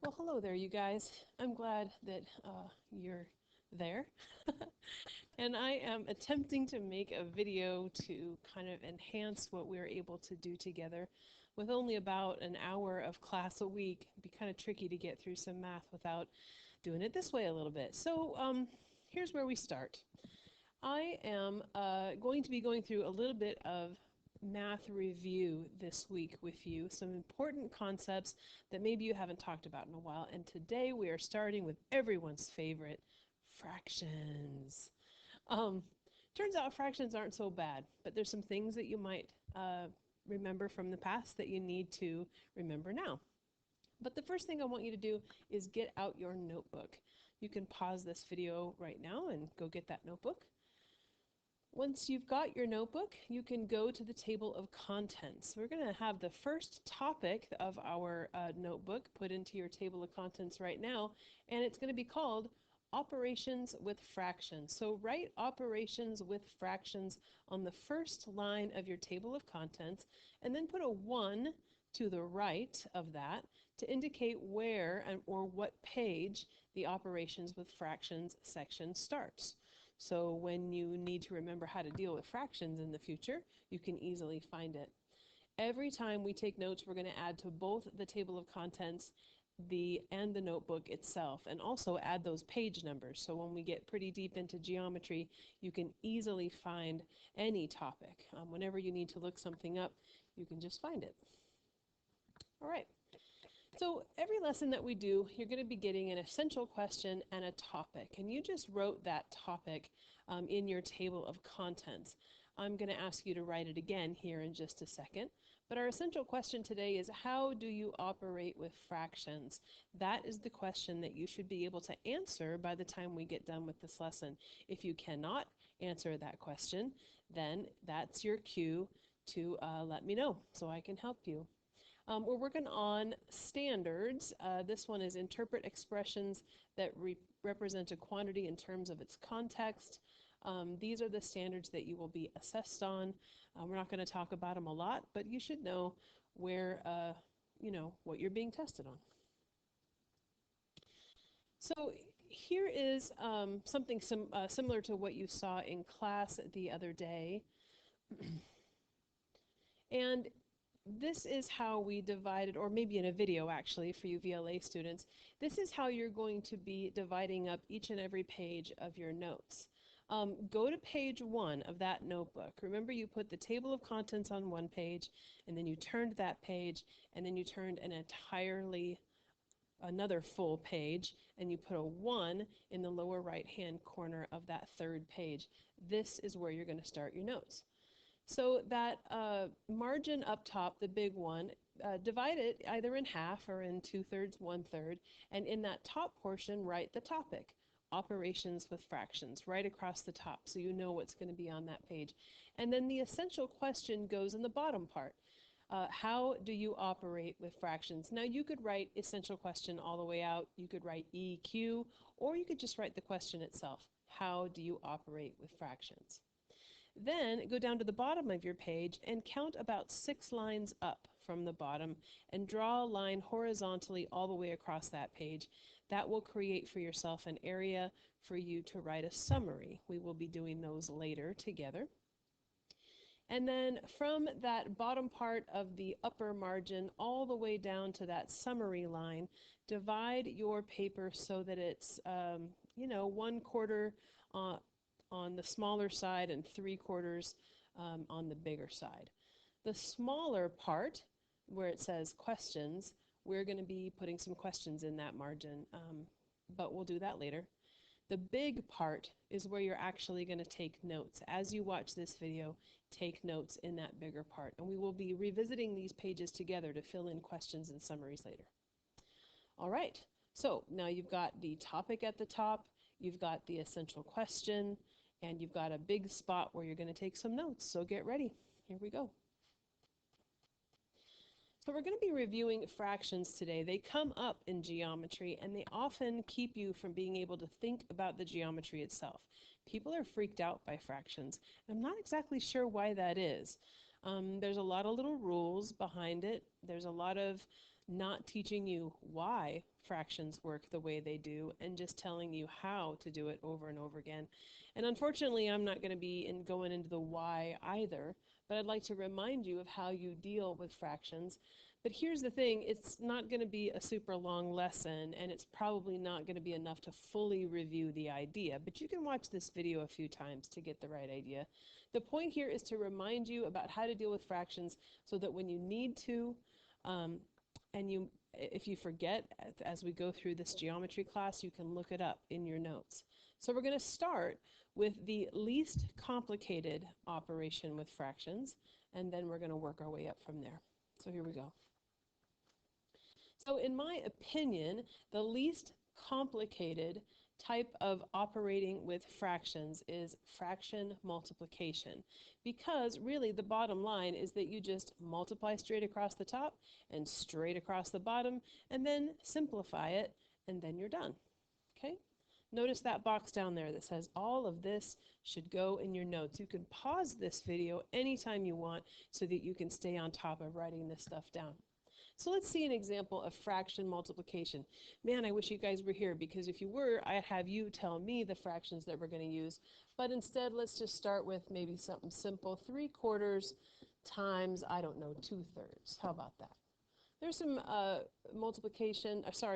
Well, hello there, you guys. I'm glad that you're there. And I am attempting to make a video to kind of enhance what we're able to do together. With only about an hour of class a week, it'd be kind of tricky to get through some math without doing it this way a little bit. So here's where we start. I am going to be going through a little bit of math review this week with you, some important concepts that maybe you haven't talked about in a while. And today we are starting with everyone's favorite, fractions. Um, Turns out fractions aren't so bad, but there's some things that you might remember from the past that you need to remember now. But the first thing I want you to do is get out your notebook. You can pause this video right now and go get that notebook. Once you've got your notebook, you can go to the table of contents. We're going to have the first topic of our notebook put into your table of contents right now, and it's going to be called Operations with Fractions. So write operations with fractions on the first line of your table of contents, and then put a 1 to the right of that to indicate where or what page the operations with fractions section starts. So when you need to remember how to deal with fractions in the future, you can easily find it. Every time we take notes, we're going to add to both the table of contents and the notebook itself, and also add those page numbers. So when we get pretty deep into geometry, you can easily find any topic. Whenever you need to look something up, you can just find it. All right. So every lesson that we do, you're going to be getting an essential question and a topic, and you just wrote that topic in your table of contents. I'm going to ask you to write it again here in just a second, but our essential question today is, how do you operate with fractions? That is the question that you should be able to answer by the time we get done with this lesson. If you cannot answer that question, then that's your cue to let me know so I can help you. We're working on standards. This one is interpret expressions that represent a quantity in terms of its context. These are the standards that you will be assessed on. We're not going to talk about them a lot, but you should know where, what you're being tested on. So here is something similar to what you saw in class the other day. And this is how we divided, or maybe in a video actually for you VLA students, this is how you're going to be dividing up each and every page of your notes. Go to page 1 of that notebook. Remember, you put the table of contents on one page, and then you turned that page, and then you turned another full page, and you put a 1 in the lower right hand corner of that third page. This is where you're going to start your notes. So that margin up top, the big one, divide it either in half or in 2/3, 1/3, and in that top portion, write the topic, operations with fractions, right across the top, so you know what's going to be on that page. And then the essential question goes in the bottom part. How do you operate with fractions? Now you could write essential question all the way out, you could write EQ, or you could just write the question itself. How do you operate with fractions? Then go down to the bottom of your page and count about 6 lines up from the bottom and draw a line horizontally all the way across that page. That will create for yourself an area for you to write a summary. We will be doing those later together. And then from that bottom part of the upper margin all the way down to that summary line, divide your paper so that it's, 1/4 on the smaller side and 3/4 on the bigger side. The smaller part, where it says questions, we're going to be putting some questions in that margin, but we'll do that later. The big part is where you're actually going to take notes. As you watch this video, take notes in that bigger part, and we will be revisiting these pages together to fill in questions and summaries later. All right, so now you've got the topic at the top, you've got the essential question, and you've got a big spot where you're going to take some notes, so get ready. Here we go. So we're going to be reviewing fractions today. They come up in geometry, and they often keep you from being able to think about the geometry itself. People are freaked out by fractions. I'm not exactly sure why that is. There's a lot of little rules behind it. There's a lot of not teaching you why fractions work the way they do and just telling you how to do it over and over again. And unfortunately, I'm not going to be going into the why either, but I'd like to remind you of how you deal with fractions. But here's the thing, it's not going to be a super long lesson, and it's probably not going to be enough to fully review the idea, but you can watch this video a few times to get the right idea. The point here is to remind you about how to deal with fractions so that when you need to, and if you forget as we go through this geometry class, you can look it up in your notes. So we're going to start with the least complicated operation with fractions, and then we're going to work our way up from there. So here we go. So in my opinion, the least complicated type of operating with fractions is fraction multiplication, because really the bottom line is that you just multiply straight across the top and straight across the bottom and then simplify it, and then you're done. Okay? Notice that box down there that says all of this should go in your notes. You can pause this video anytime you want so that you can stay on top of writing this stuff down. So let's see an example of fraction multiplication. Man, I wish you guys were here, because if you were, I'd have you tell me the fractions that we're going to use. But instead, let's just start with maybe something simple. 3/4 times, I don't know, 2/3. How about that? There's some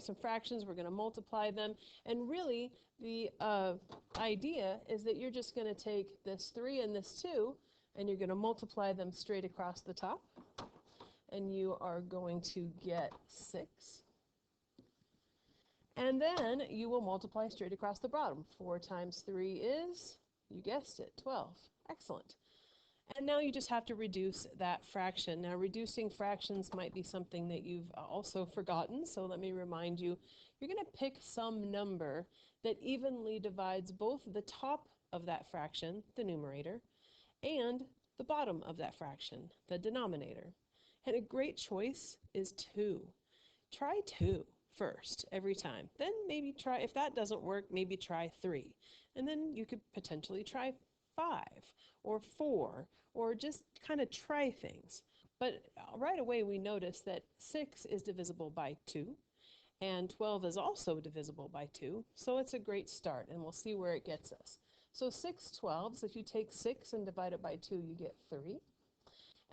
some fractions. We're going to multiply them. And really, the idea is that you're just going to take this 3 and this 2, and you're going to multiply them straight across the top. And you are going to get 6. And then you will multiply straight across the bottom. 4 times 3 is, you guessed it, 12. Excellent. And now you just have to reduce that fraction. Now, reducing fractions might be something that you've also forgotten, so let me remind you. You're going to pick some number that evenly divides both the top of that fraction, the numerator, and the bottom of that fraction, the denominator. And a great choice is 2. Try 2 first every time. Then maybe try, if that doesn't work, maybe try 3. And then you could potentially try 5 or 4, or just kind of try things. But right away we notice that 6 is divisible by 2, and 12 is also divisible by 2. So it's a great start, and we'll see where it gets us. So 6/12, if you take 6 and divide it by 2, you get 3.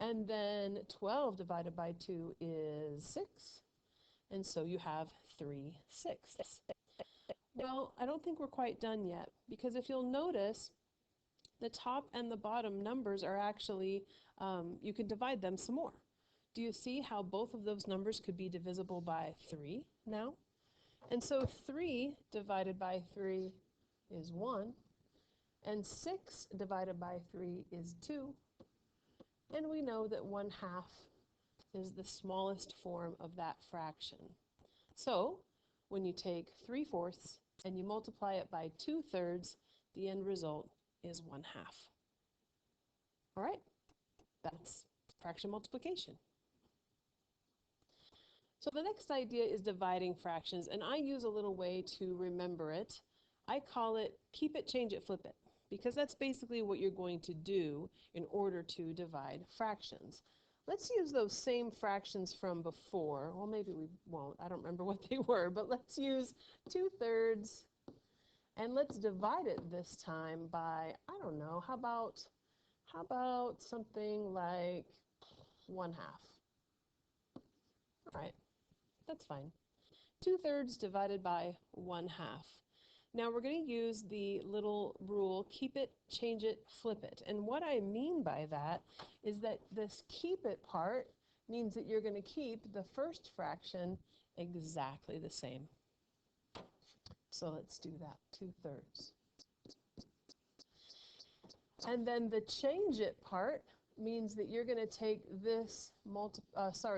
And then 12 divided by 2 is 6. And so you have 3/6. Well, I don't think we're quite done yet, because if you'll notice, the top and the bottom numbers are actually, you can divide them some more. Do you see how both of those numbers could be divisible by 3 now? And so 3 divided by 3 is 1, and 6 divided by 3 is 2. And we know that 1/2 is the smallest form of that fraction. So when you take 3/4 and you multiply it by 2/3, the end result is 1/2. All right, that's fraction multiplication. So the next idea is dividing fractions, and I use a little way to remember it. I call it keep it, change it, flip it, because that's basically what you're going to do in order to divide fractions. Let's use those same fractions from before. Well, maybe we won't. I don't remember what they were, but let's use 2/3, and let's divide it this time by, I don't know, how about something like 1/2? All right, that's fine. 2/3 divided by 1/2. Now we're going to use the little rule, keep it, change it, flip it. And what I mean by that is that this keep it part means that you're going to keep the first fraction exactly the same. So let's do that, 2/3. And then the change it part means that you're going to take this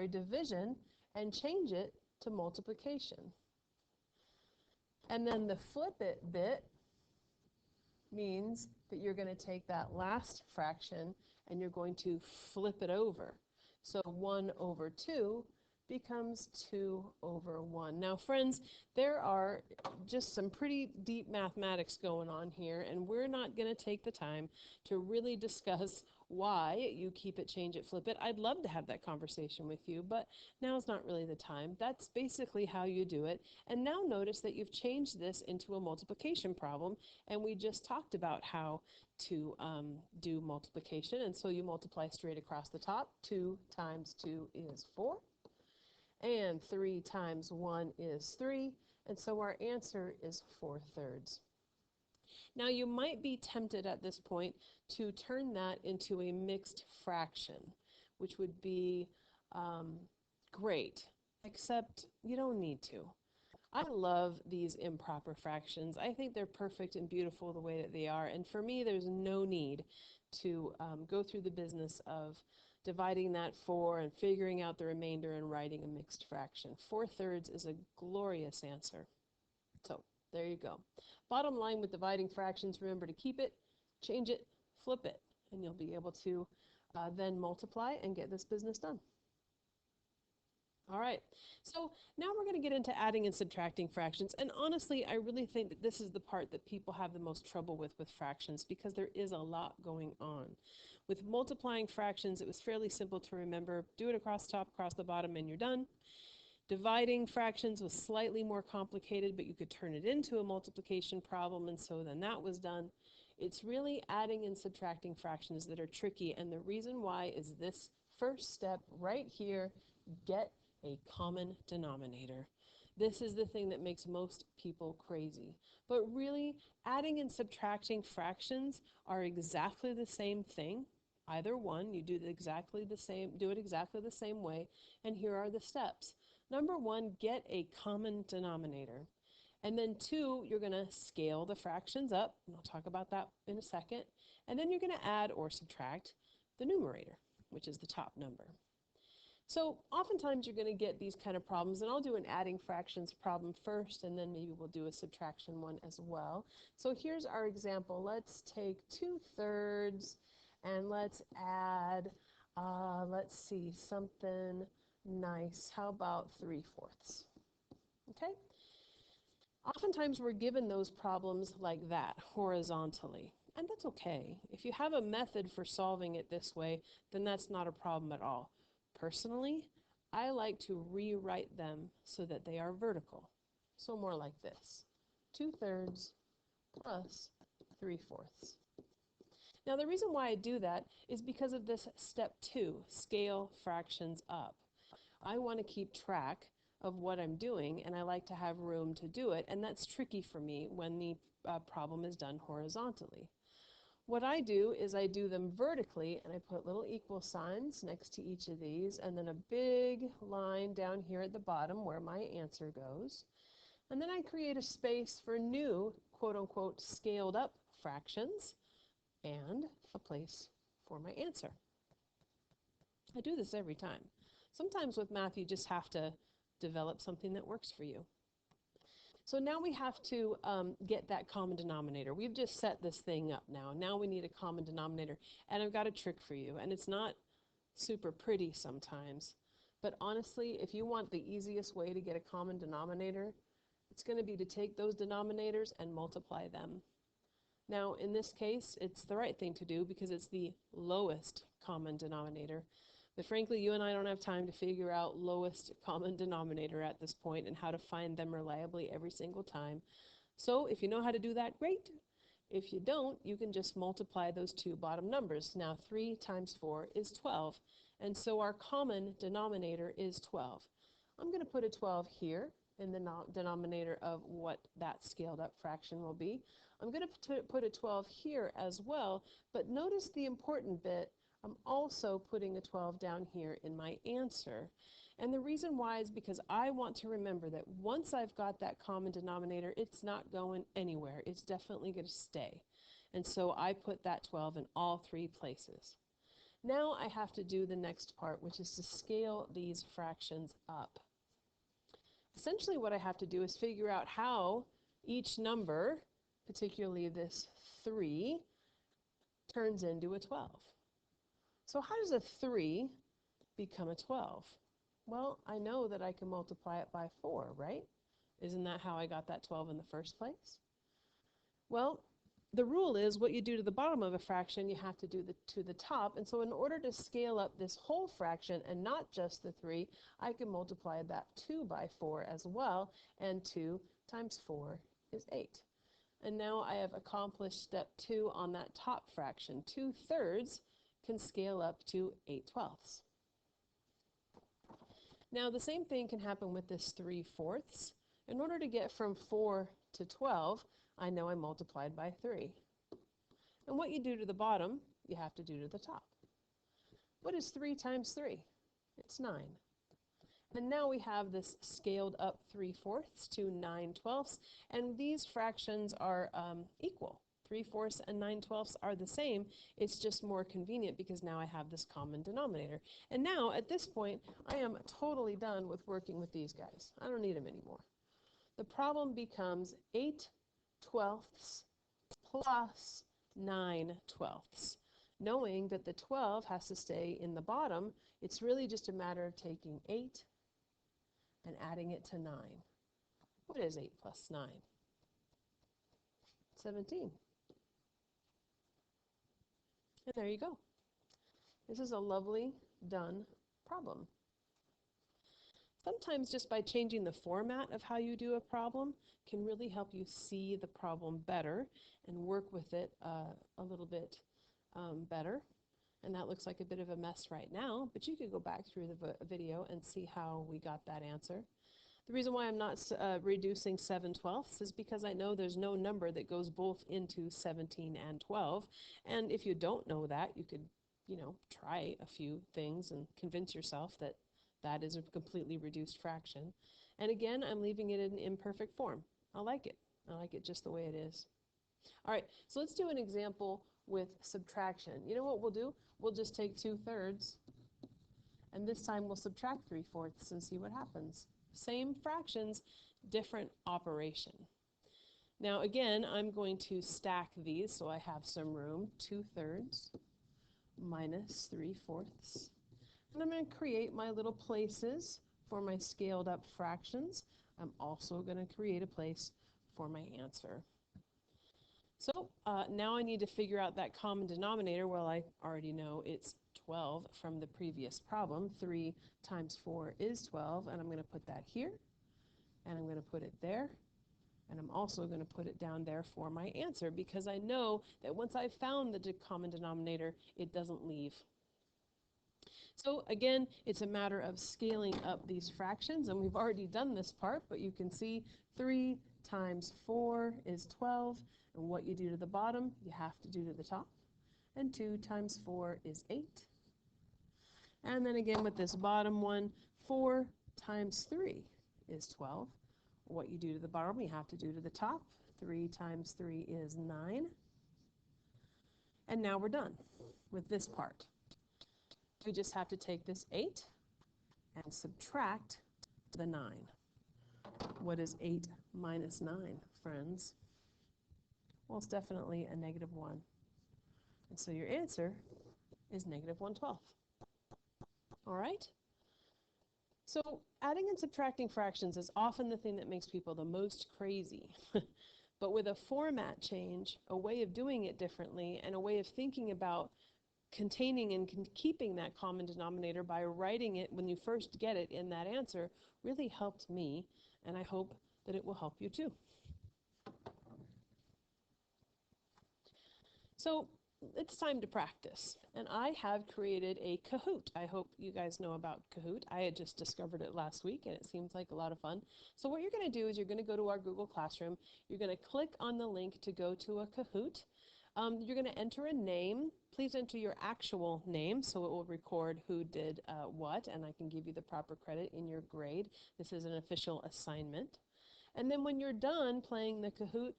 division and change it to multiplication. And then the flip it bit means that you're going to take that last fraction and you're going to flip it over. So 1/2 becomes 2/1. Now, friends, there are just some pretty deep mathematics going on here, and we're not going to take the time to really discuss why you keep it, change it, flip it, I'd love to have that conversation with you, but now is not really the time. That's basically how you do it. And now notice that you've changed this into a multiplication problem, and we just talked about how to do multiplication. And so you multiply straight across the top. 2 times 2 is 4, and 3 times 1 is 3, and so our answer is 4/3. Now you might be tempted at this point to turn that into a mixed fraction, which would be great, except you don't need to. I love these improper fractions. I think they're perfect and beautiful the way that they are, and for me there's no need to go through the business of dividing that 4 and figuring out the remainder and writing a mixed fraction. 4/3 is a glorious answer. So there you go. Bottom line with dividing fractions, remember to keep it, change it, flip it, and you'll be able to then multiply and get this business done. All right, so now we're going to get into adding and subtracting fractions, and honestly, I really think that this is the part that people have the most trouble with fractions, because there is a lot going on. With multiplying fractions, it was fairly simple to remember. Do it across the top, across the bottom, and you're done. Dividing fractions was slightly more complicated, but you could turn it into a multiplication problem, and so then that was done. It's really adding and subtracting fractions that are tricky, and the reason why is this first step right here: get a common denominator. This is the thing that makes most people crazy. But really, adding and subtracting fractions are exactly the same thing. Either one, you do it exactly the same way, and here are the steps. Number 1, get a common denominator. And then 2, you're going to scale the fractions up, and I'll talk about that in a second. And then you're going to add or subtract the numerator, which is the top number. So oftentimes you're going to get these kind of problems, and I'll do an adding fractions problem first, and then maybe we'll do a subtraction one as well. So here's our example. Let's take 2/3 and let's add, let's see, something nice. How about 3/4? Okay? Oftentimes we're given those problems like that, horizontally. And that's okay. If you have a method for solving it this way, then that's not a problem at all. Personally, I like to rewrite them so that they are vertical. So more like this: 2/3 plus 3/4. Now the reason why I do that is because of this step 2, scale fractions up. I want to keep track of what I'm doing, and I like to have room to do it, and that's tricky for me when the problem is done horizontally. What I do is I do them vertically, and I put little equal signs next to each of these, and then a big line down here at the bottom where my answer goes. And then I create a space for new, quote-unquote, scaled up fractions, and a place for my answer. I do this every time. Sometimes with math, you just have to develop something that works for you. So now we have to get that common denominator. We've just set this thing up now. Now we need a common denominator. And I've got a trick for you. And it's not super pretty sometimes. But honestly, if you want the easiest way to get a common denominator, it's going to be to take those denominators and multiply them. Now, in this case, it's the right thing to do because it's the lowest common denominator. But frankly, you and I don't have time to figure out lowest common denominator at this point and how to find them reliably every single time. So if you know how to do that, great. If you don't, you can just multiply those two bottom numbers. Now 3 times 4 is 12, and so our common denominator is 12. I'm going to put a 12 here in the denominator of what that scaled up fraction will be. I'm going to put a 12 here as well, but notice the important bit. I'm also putting a 12 down here in my answer. And the reason why is because I want to remember that once I've got that common denominator, it's not going anywhere. It's definitely going to stay. And so I put that 12 in all 3 places. Now I have to do the next part, which is to scale these fractions up. Essentially what I have to do is figure out how each number, particularly this 3, turns into a 12. So how does a 3 become a 12? Well, I know that I can multiply it by 4, right? Isn't that how I got that 12 in the first place? Well, the rule is what you do to the bottom of a fraction, you have to do to the top. And so in order to scale up this whole fraction and not just the 3, I can multiply that 2 by 4 as well. And 2 times 4 is 8. And now I have accomplished step 2 on that top fraction. 2/3 can scale up to 8/12. Now the same thing can happen with this 3/4. In order to get from 4 to 12, I know I multiplied by 3. And what you do to the bottom, you have to do to the top. What is 3 times 3? It's 9. And now we have this scaled up 3/4 to 9/12, and these fractions are equal. 3/4 and 9/12 are the same. It's just more convenient because now I have this common denominator. And now, at this point, I am totally done with working with these guys. I don't need them anymore. The problem becomes 8/12 plus 9/12. Knowing that the 12 has to stay in the bottom, it's really just a matter of taking 8 and adding it to 9. What is 8 plus 9? 17. And there you go. This is a lovely done problem. Sometimes just by changing the format of how you do a problem can really help you see the problem better and work with it a little bit better. And that looks like a bit of a mess right now, but you could go back through the video and see how we got that answer. The reason why I'm not reducing 7/12 is because I know there's no number that goes both into 17 and 12. And if you don't know that, you could, try a few things and convince yourself that that is a completely reduced fraction. And again, I'm leaving it in imperfect form. I like it. I like it just the way it is. All right, so let's do an example with subtraction. You know what we'll do? We'll just take 2/3, and this time we'll subtract 3/4 and see what happens. Same fractions, different operation. Now again, I'm going to stack these so I have some room. 2/3 minus 3/4. And I'm going to create my little places for my scaled up fractions. I'm also going to create a place for my answer. So now I need to figure out that common denominator. Well, I already know it's 12 from the previous problem. 3 times 4 is 12, and I'm going to put that here, and I'm going to put it there, and I'm also going to put it down there for my answer because I know that once I've found the common denominator, it doesn't leave. So again, it's a matter of scaling up these fractions, and we've already done this part, but you can see 3 times 4 is 12, and what you do to the bottom, you have to do to the top. And 2 times 4 is 8. And then again with this bottom one, 4 times 3 is 12. What you do to the bottom, you have to do to the top. 3 times 3 is 9. And now we're done with this part. We just have to take this 8 and subtract the 9. What is 8 minus 9, friends? Well, it's definitely a -1. And so your answer is -1/12. All right? So adding and subtracting fractions is often the thing that makes people the most crazy. But with a format change, a way of doing it differently, and a way of thinking about containing and keeping that common denominator by writing it when you first get it in that answer really helped me, and I hope that it will help you too. So it's time to practice, and I have created a Kahoot. I hope you guys know about Kahoot. I had just discovered it last week, and it seems like a lot of fun. So what you're going to do is you're going to go to our Google Classroom. You're going to click on the link to go to a Kahoot. You're going to enter a name. Please enter your actual name so it will record who did what, and I can give you the proper credit in your grade. This is an official assignment. And then when you're done playing the Kahoot,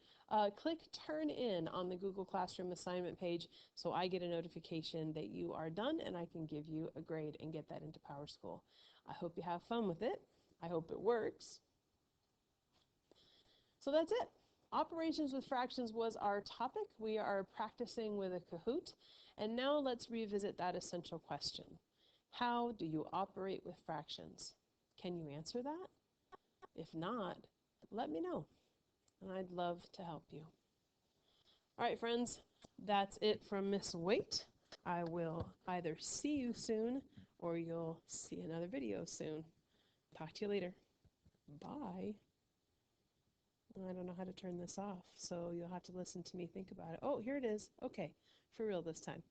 click Turn In on the Google Classroom assignment page so I get a notification that you are done and I can give you a grade and get that into PowerSchool. I hope you have fun with it. I hope it works. So that's it. Operations with fractions was our topic. We are practicing with a Kahoot. And now let's revisit that essential question. How do you operate with fractions? Can you answer that? If not, let me know, and I'd love to help you. All right, friends, that's it from Miss Waite. I will either see you soon or you'll see another video soon. Talk to you later. Bye. I don't know how to turn this off, so you'll have to listen to me think about it. Oh, here it is. Okay, for real this time.